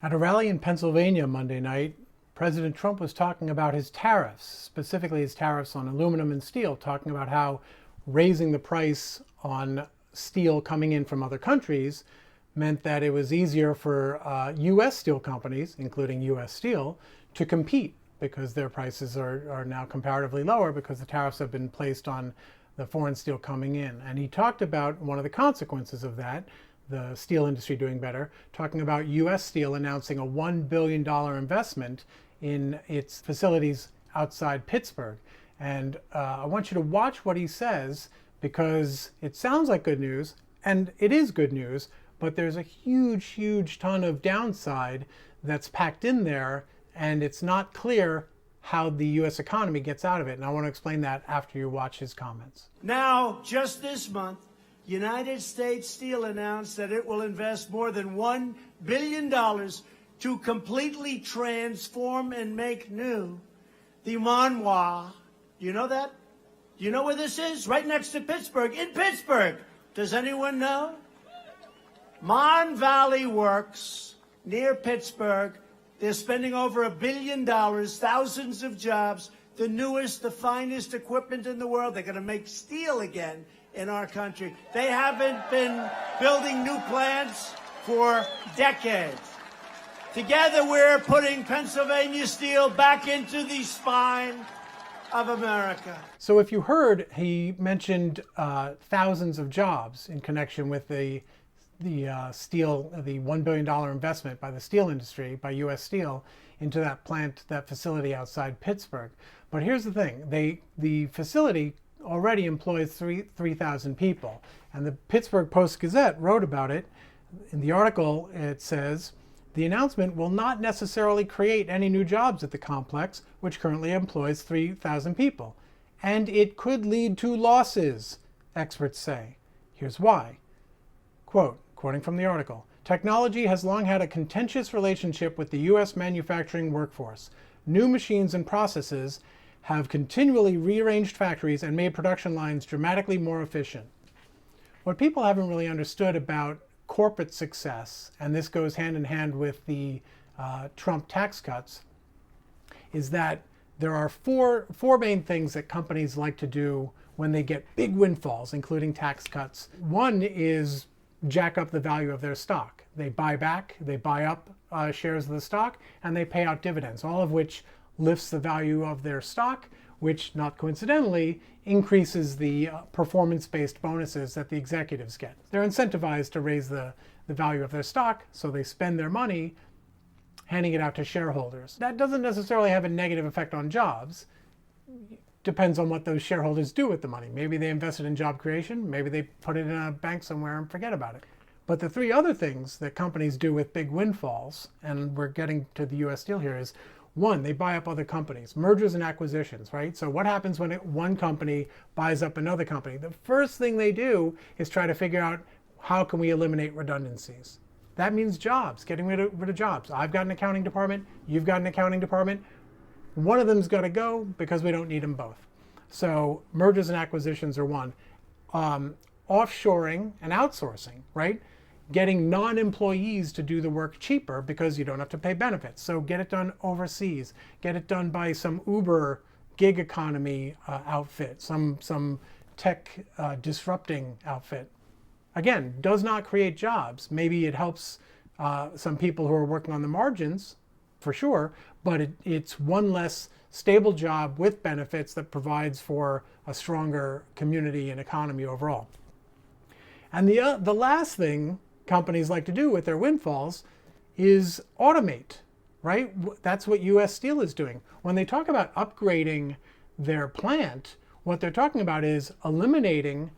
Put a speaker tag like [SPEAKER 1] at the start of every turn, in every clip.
[SPEAKER 1] At a rally in Pennsylvania Monday night, President Trump was talking about his tariffs, specifically his tariffs on aluminum and steel, talking about how raising the price on steel coming in from other countries meant that it was easier for U.S. steel companies, including U.S. Steel, to compete because their prices are now comparatively lower because the tariffs have been placed on the foreign steel coming in. And he talked about one of the consequences of that, the steel industry doing better, talking about U.S. Steel announcing a $1 billion investment in its facilities outside Pittsburgh. And I want you to watch what he says because it sounds like good news, and it is good news, but there's a huge ton of downside that's packed in there, and it's not clear how the U.S. economy gets out of it. And I want to explain that after you watch his comments.
[SPEAKER 2] Now, just this month, United States Steel announced that it will invest more than $1 billion to completely transform and make new the Manoir. You know that? You know where this is? Right next to Pittsburgh. In Pittsburgh. Does anyone know? Mon Valley Works near Pittsburgh. They're spending over $1 billion, thousands of jobs, the newest, the finest equipment in the world. They're going to make steel again in our country. They haven't been building new plants for decades. Together, we're putting Pennsylvania steel back into the spine of America.
[SPEAKER 1] So if you heard, he mentioned thousands of jobs in connection with the steel, the $1 billion investment by the steel industry, by U.S. Steel, into that plant, that facility outside Pittsburgh. But here's the thing, the facility already employs 3,000 people. And the Pittsburgh Post-Gazette wrote about it. In the article, it says, the announcement will not necessarily create any new jobs at the complex, which currently employs 3,000 people. And it could lead to losses, experts say. Here's why. Quote, quoting from the article, technology has long had a contentious relationship with the U.S. manufacturing workforce. New machines and processes have continually rearranged factories and made production lines dramatically more efficient. What people haven't really understood about corporate success, and this goes hand in hand with the Trump tax cuts, is that there are four main things that companies like to do when they get big windfalls, including tax cuts. One is jack up the value of their stock. They buy up shares of the stock, and they pay out dividends, all of which lifts the value of their stock, which, not coincidentally, increases the performance-based bonuses that the executives get. They're incentivized to raise the value of their stock, so they spend their money handing it out to shareholders. That doesn't necessarily have a negative effect on jobs. Depends on what those shareholders do with the money. Maybe they invest it in job creation, maybe they put it in a bank somewhere and forget about it. But the three other things that companies do with big windfalls, and we're getting to the U.S. Steel here, is one, they buy up other companies, mergers and acquisitions, right? So what happens when one company buys up another company? The first thing they do is try to figure out how can we eliminate redundancies. That means jobs, getting rid of jobs. I've got an accounting department, you've got an accounting department. One of them's got to go because we don't need them both. So mergers and acquisitions are one. Offshoring and outsourcing, right? Getting non-employees to do the work cheaper because you don't have to pay benefits. So get it done overseas. Get it done by some Uber gig economy outfit, some tech disrupting outfit. Again, does not create jobs. Maybe it helps some people who are working on the margins, for sure, but it's one less stable job with benefits that provides for a stronger community and economy overall. And the last thing companies like to do with their windfalls is automate, right? That's what U.S. Steel is doing. When they talk about upgrading their plant, what they're talking about is eliminating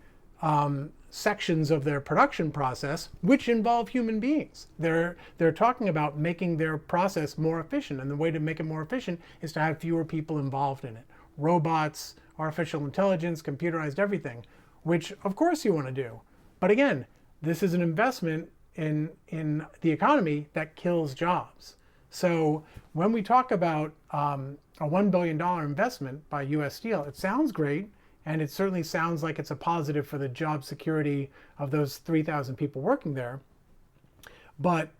[SPEAKER 1] sections of their production process which involve human beings. They're talking about making their process more efficient, and the way to make it more efficient is to have fewer people involved in it. Robots, artificial intelligence, computerized everything, which of course you want to do. But again, this is an investment in the economy that kills jobs. So when we talk about a $1 billion investment by U.S. Steel, it sounds great, and it certainly sounds like it's a positive for the job security of those 3,000 people working there. But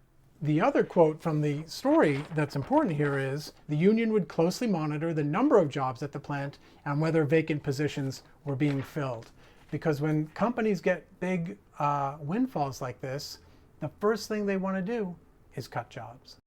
[SPEAKER 1] The other quote from the story that's important here is, the union would closely monitor the number of jobs at the plant and whether vacant positions were being filled. Because when companies get big windfalls like this, the first thing they want to do is cut jobs.